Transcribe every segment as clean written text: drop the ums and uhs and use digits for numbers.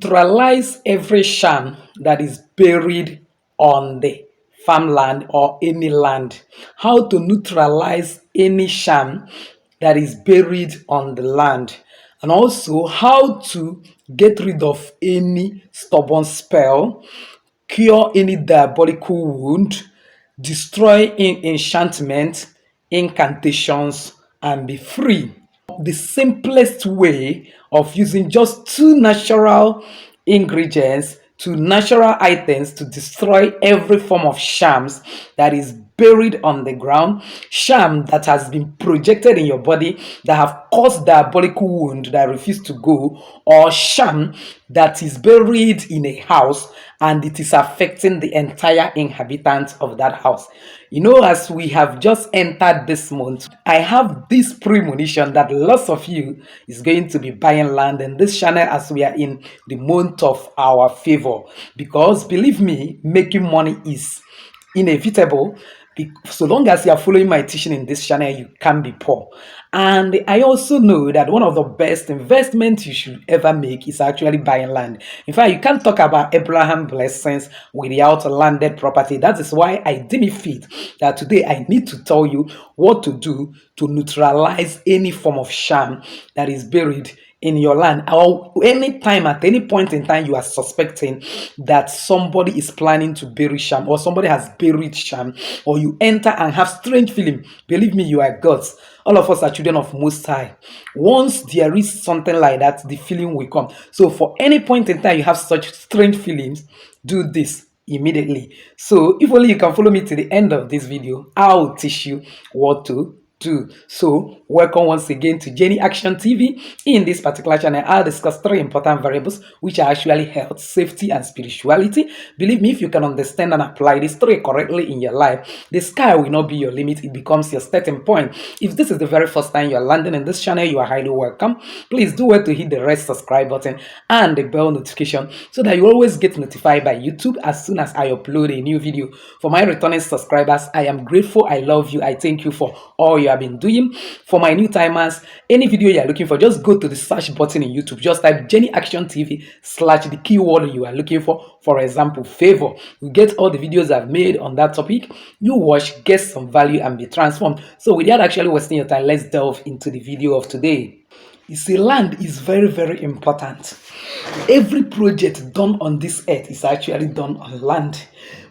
neutralize every sham that is buried on the farmland or any land. How to neutralize any sham that is buried on the land. And also how to get rid of any stubborn spell, cure any diabolical wound, destroy enchantment, incantations, and be free. The simplest way of using just two natural ingredients, two natural items to destroy every form of shams that is buried on the ground, sham that has been projected in your body that have caused diabolical wound that refuse to go, or sham that is buried in a house and it is affecting the entire inhabitants of that house. You know, as we have just entered this month, I have this premonition that lots of you is going to be buying land in this channel as we are in the month of our favor. Because believe me, making money is inevitable. So long as you are following my teaching in this channel, you can be poor. And I also know that one of the best investments you should ever make is actually buying land. In fact, you can't talk about Abraham blessings without landed property. That is why I deem it fit that today I need to tell you what to do to neutralize any form of sham that is buried in your land, or anytime at any point in time you are suspecting that somebody is planning to bury sham or somebody has buried sham, or you enter and have strange feeling. Believe me, you are gods. All of us are children of Most High. Once there is something like that, the feeling will come. So for any point in time you have such strange feelings, do this immediately. So if only you can follow me to the end of this video, I'll teach you what to do. So welcome once again to Jenny Action TV. In this particular channel, I'll discuss three important variables which are actually health, safety, and spirituality. Believe me, if you can understand and apply these three correctly in your life, the sky will not be your limit. It becomes your starting point. If this is the very first time you're landing in this channel, you are highly welcome. Please do well to hit the red subscribe button and the bell notification so that you always get notified by YouTube as soon as I upload a new video. For my returning subscribers, I am grateful. I love you. I thank you for all you have been doing. For my new timers, any video you are looking for, just go to the search button in YouTube, just type Jenny Action TV / the keyword you are looking for example, favor. You get all the videos I've made on that topic. You watch, get some value, and be transformed. So without actually wasting your time, let's delve into the video of today. You see, land is very, very important. Every project done on this earth is actually done on land.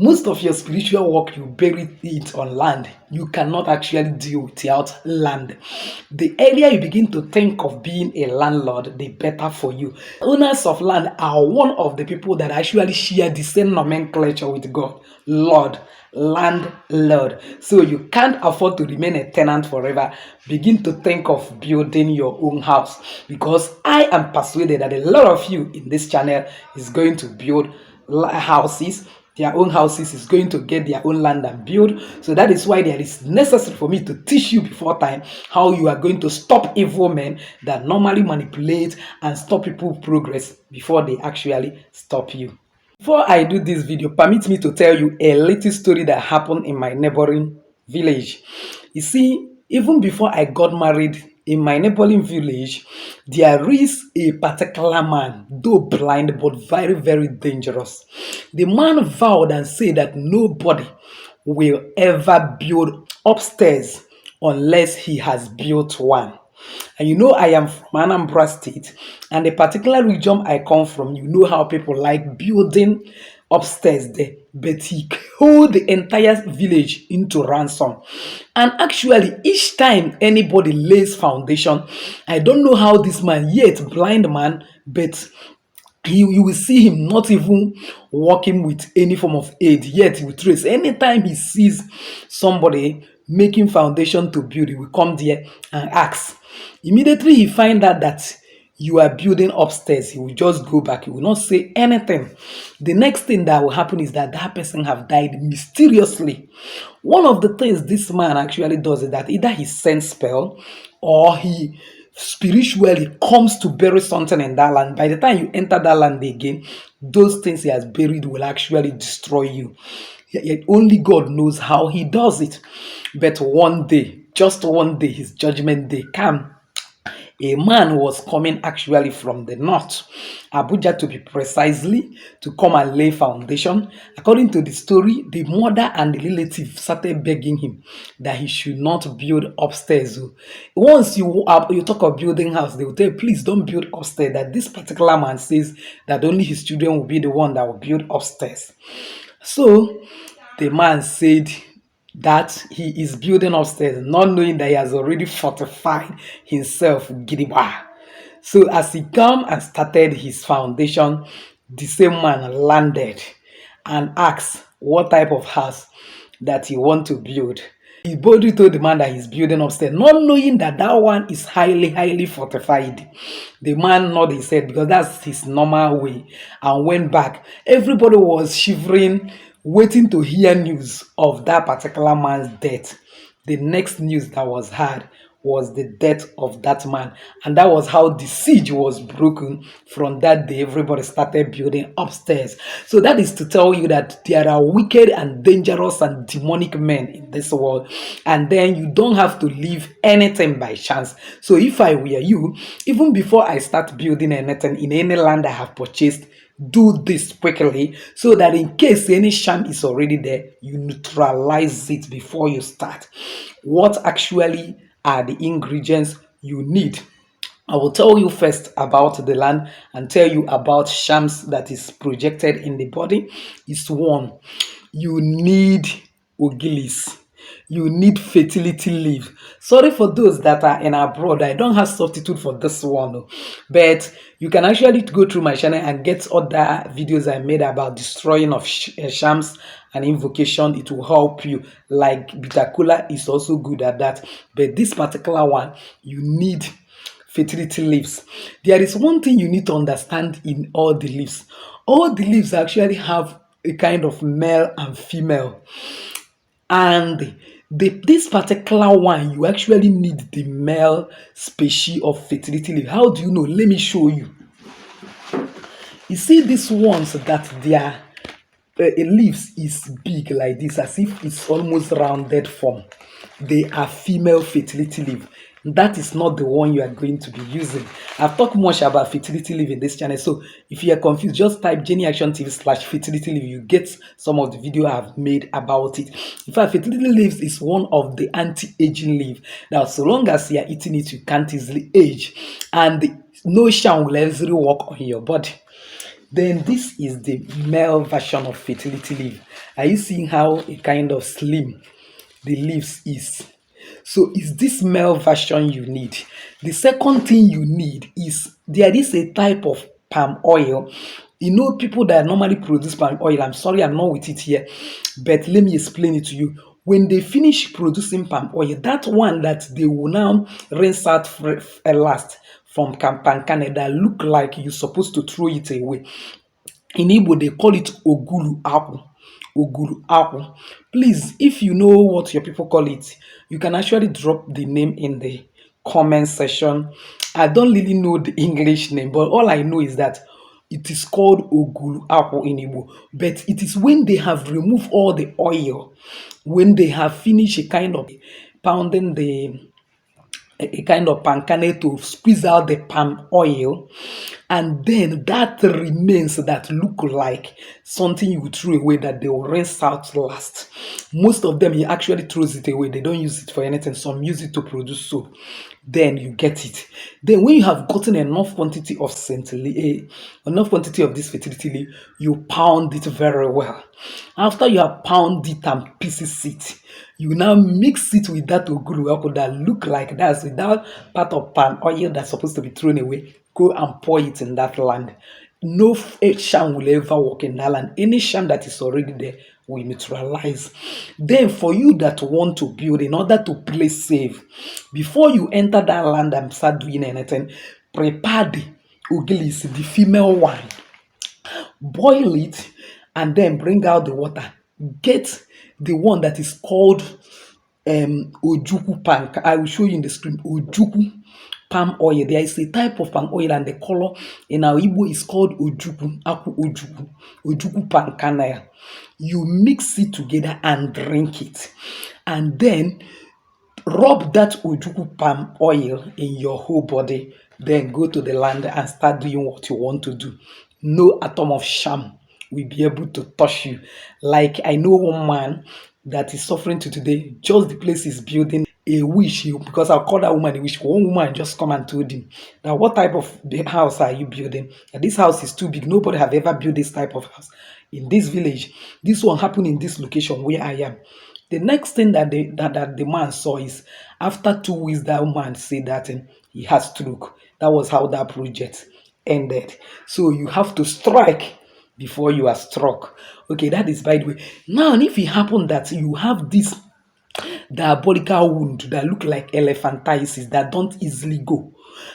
Most of your spiritual work, you bury it on land. You cannot actually deal without land. The earlier you begin to think of being a landlord, the better for you. Owners of land are one of the people that actually share the same nomenclature with God. Lord, landlord. So you can't afford to remain a tenant forever. Begin to think of building your own house, because I am persuaded that a lot of you in this channel is going to build houses, their own houses, is going to get their own land and build. So that is why there is necessary for me to teach you before time how you are going to stop evil men that normally manipulate and stop people's progress before they actually stop you. Before I do this video, permit me to tell you a little story that happened in my neighboring village. You see, even before I got married, in my neighboring village, there is a particular man, though blind but very, very dangerous. The man vowed and said that nobody will ever build upstairs unless he has built one. And you know, I am from Anambra State, and the particular region I come from, you know how people like building upstairs there, but he hold the entire village into ransom. And actually, each time anybody lays foundation, I don't know how this man, yet blind man, but you will see him not even working with any form of aid, yet he will trace. Anytime he sees somebody making foundation to build, he will come there and ask. Immediately he find out that you are building upstairs, he will just go back. He will not say anything. The next thing that will happen is that that person have died mysteriously. One of the things this man actually does is that either he sends spell or he spiritually comes to bury something in that land. By the time you enter that land again, those things he has buried will actually destroy you. Yet only God knows how he does it. But one day, just one day, his judgment day come. A man was coming actually from the north, Abuja to be precisely, to come and lay foundation. According to the story, the mother and the relative started begging him that he should not build upstairs. Once you talk of building house, they will tell you, please don't build upstairs. That this particular man says that only his children will be the one that will build upstairs. So the man said that he is building upstairs, not knowing that he has already fortified himself. Gidigba. So as he come and started his foundation, the same man landed and asked what type of house that he want to build. He boldly told the man that he's building upstairs, not knowing that that one is highly, highly fortified. The man nodded his head because that's his normal way and went back. Everybody was shivering, waiting to hear news of that particular man's death. The next news that was heard was the death of that man. And that was how the siege was broken. From that day, everybody started building upstairs. So that is to tell you that there are wicked and dangerous and demonic men in this world. And then you don't have to leave anything by chance. So if I were you, even before I start building anything in any land I have purchased, do this quickly so that in case any sham is already there, you neutralize it before you start. What actually are the ingredients you need? I will tell you first about the land and tell you about shams that is projected in the body. Is one, you need ogilis. You need fertility leave. Sorry for those that are in abroad. I don't have substitute for this one, but you can actually go through my channel and get other videos I made about destroying of shams and invocation. It will help you. Like Bitakula is also good at that, but this particular one, you need fertility leaves. There is one thing you need to understand in all the leaves. All the leaves actually have a kind of male and female. And this particular one, you actually need the male species of fertility leaf. How do you know? Let me show you. You see these ones that their leaves is big like this, as if it's almost rounded form. They are female fertility leaf. That is not the one you are going to be using. I've talked much about fertility leaf in this channel, so if you are confused, just type Jenny Action TV /fertility leaf. You get some of the video I've made about it. In fact, fertility leaves is one of the anti-aging leaf. Now, so long as you are eating it, you can't easily age, and no sham will easily work on your body. Then this is the male version of fertility leaf. Are you seeing how a kind of slim the leaves is? So it's this male version you need. The second thing you need is there is a type of palm oil. You know, people that normally produce palm oil, I'm sorry I'm not with it here, but let me explain it to you. When they finish producing palm oil, that one that they will now rinse out last from pankane that look like you're supposed to throw it away. In Igbo, they call it ogulu apple. Ogulu apple. Please, if you know what your people call it, you can actually drop the name in the comment section. I don't really know the English name, but all I know is that it is called ogulu apple in Igbo. But it is when they have removed all the oil, when they have finished a kind of pounding a kind of pancane to squeeze out the palm oil, and then that remains that look like something you threw away that they will rinse out last. Most of them he actually throws it away. They don't use it for anything. Some use it to produce soap. Then you get it. Then when you have gotten enough quantity of enough quantity of this fertility leaf, you pound it very well. After you have pounded it and pieces it, you now mix it with that oguru apple that look like that without part of palm oil that's supposed to be thrown away. Go and pour it in that land. No sham will ever work in that land. Any sham that is already there will neutralize. Then for you that want to build, in order to play safe, before you enter that land and start doing anything, prepare the ugilis, the female one. Boil it and then bring out the water. Get the one that is called ojuku palm. I will show you in the screen. Ojuku palm oil. There is a type of palm oil and the color in our Igbo is called ojuku. Aku ojuku. Ojuku palm kernel. You mix it together and drink it. And then Rub that Ojuku palm oil in your whole body, then go to the land and start doing what you want to do. No atom of sham will be able to touch you. Like I know one man that is suffering to today, just the place is building a wish, because I'll call that woman a wish. One woman just come and told him that what type of house are you building? That this house is too big. Nobody have ever built this type of house in this village. This one happened in this location where I am. The next thing that the man saw is after 2 weeks, that man said that he has stroke. That was how that project ended. So you have to strike before you are struck. Okay, that is by the way. Now, if it happened that you have this diabolical wound that look like elephantiasis that don't easily go.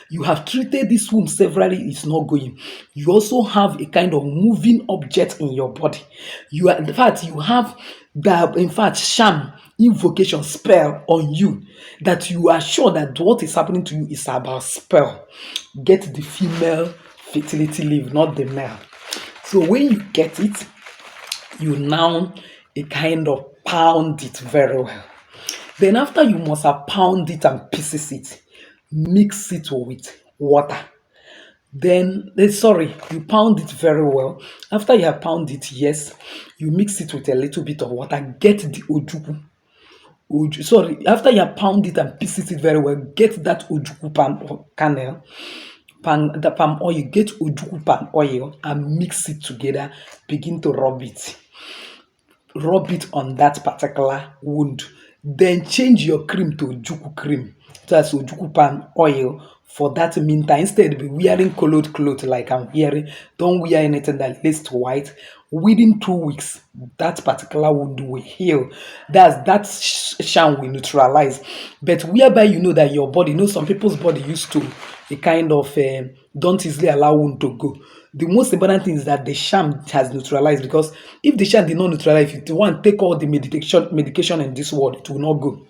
You have treated this wound severally, it's not going. You also have a kind of moving object in your body. You are, in fact, you have the, in fact, sham invocation spell on you that you are sure that what is happening to you is about spell. Get the female fertility leave, not the male. So when you get it, you now a kind of pound it very well. Then after you must have pound it and pieces it, mix it with water. Then, sorry, you pound it very well. After you have pound it, yes, you mix it with a little bit of water. Get the ojuku. Sorry, after you have pound it and pieces it very well, get that ojuku palm kernel, the palm oil. Get ojuku palm oil and mix it together. Begin to rub it on that particular wound. Then change your cream to Ojuku cream. That's Ojuku palm oil for that meantime. Instead, be wearing colored clothes like I'm wearing. Don't wear anything that is white. Within 2 weeks, that particular wound will heal. That sham will neutralize. But whereby you know that your body, some people's body used to a kind of don't easily allow wound to go. The most important thing is that the sham has neutralized, because if the sham did not neutralize, if you want to take all the medication in this world, it will not go.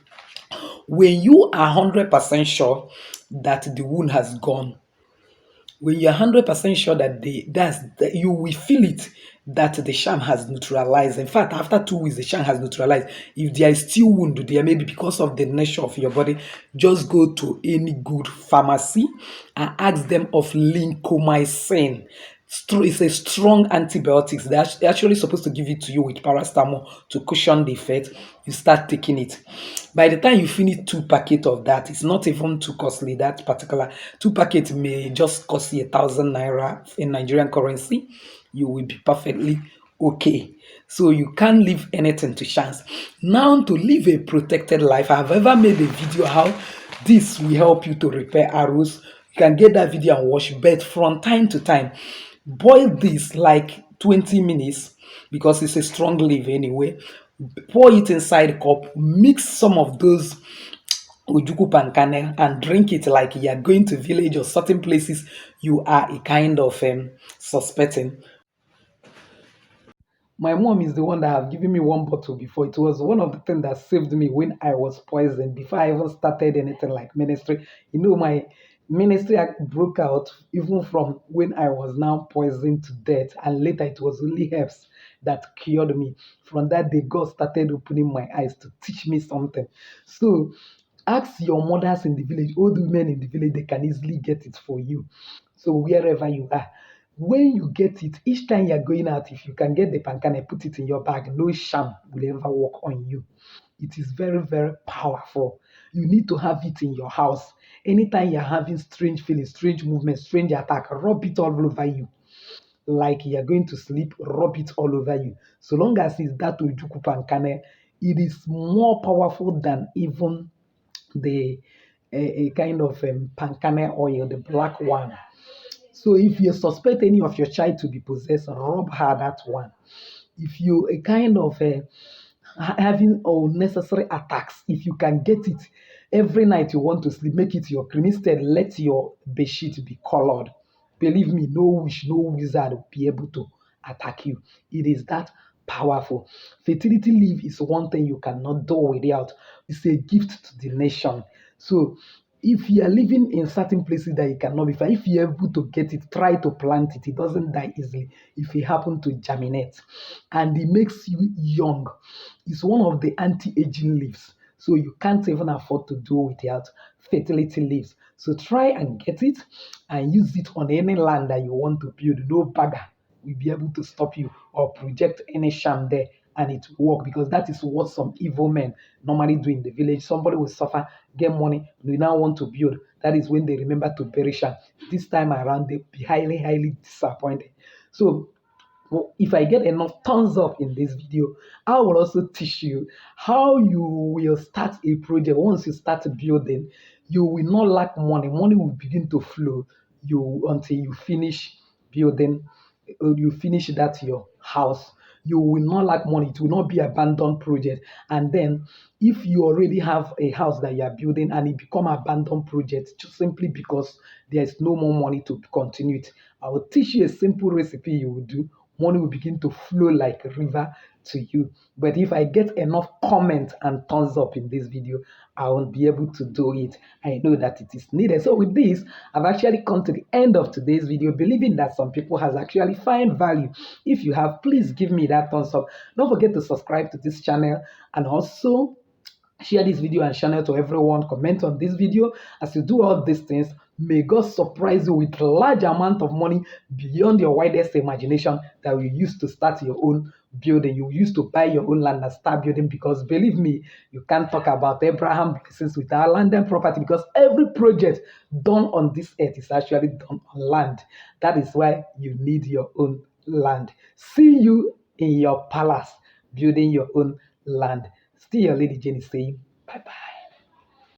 When you are 100% sure that the wound has gone, when you're 100% sure that that you will feel it, that the sham has neutralized. In fact, after 2 weeks, the sham has neutralized. If there is still wound there, maybe because of the nature of your body, just go to any good pharmacy and ask them of lincomycin. It's a strong antibiotics. They're actually supposed to give it to you with paracetamol to cushion the effect. You start taking it. By the time you finish 2 packets of that, it's not even too costly. That particular 2 packets may just cost you 1,000 naira in Nigerian currency. You will be perfectly okay. So you can't leave anything to chance. Now, to live a protected life, I've ever made a video how this will help you to repair arrows. You can get that video and watch, but from time to time, boil this like 20 minutes because it's a strong leaf anyway. Pour it inside a cup, mix some of those ojuku pankane and drink it like you are going to village or certain places you are a kind of suspecting. My mom is the one that have given me one bottle before. It was one of the things that saved me when I was poisoned before I even started anything like ministry. My ministry broke out even from when I was now poisoned to death, and later it was only herbs that cured me. From that day, God started opening my eyes to teach me something. So ask your mothers in the village, old women in the village, they can easily get it for you. So wherever you are, when you get it, each time you're going out, if you can get the pankana, put it in your bag, no sham will ever work on you. It is very, very powerful. You need to have it in your house. Anytime you're having strange feelings, strange movements, strange attack, rub it all over you. Like you're going to sleep, rub it all over you. So long as it's that ojuku pankane, it is more powerful than even the a kind of pankane oil, the black one. So if you suspect any of your child to be possessed, rub her that one. If you a kind of having unnecessary attacks, if you can get it every night you want to sleep, make it your cream. Instead, let your bedsheet be colored. Believe me, no witch, no wizard will be able to attack you. It is that powerful. Fertility leave is one thing you cannot do without. It's a gift to the nation. So if you are living in certain places that you cannot be found, if you're able to get it, try to plant it. It doesn't die easily if it happen to germinate. And it makes you young. It's one of the anti-aging leaves. So you can't even afford to do without fertility leaves. So try and get it and use it on any land that you want to build. No bagger will be able to stop you or project any sham there, and it will work, because that is what some evil men normally do in the village. Somebody will suffer, get money, they now want to build. That is when they remember to bury sham. This time around, they'll be highly, highly disappointed. So well, if I get enough thumbs up in this video, I will also teach you how you will start a project. Once you start building, you will not lack money. Money will begin to flow you until you finish building, you finish that your house. You will not lack money. It will not be abandoned project. And then if you already have a house that you are building and it become abandoned project just simply because there is no more money to continue it, I will teach you a simple recipe you will do. Money will begin to flow like a river to you. But if I get enough comment and thumbs up in this video, I won't be able to do it. I know that it is needed. So with this, I've actually come to the end of today's video, believing that some people has actually find value. If you have, please give me that thumbs up. Don't forget to subscribe to this channel, and also share this video and channel to everyone. Comment on this video. As you do all these things, may God surprise you with large amount of money beyond your widest imagination that you use to start your own building. You used to buy your own land and start building, because believe me, you can't talk about Abraham blessings without land and property, because every project done on this earth is actually done on land. That is why you need your own land. See you in your palace building your own land. Still your lady Jenny saying bye bye.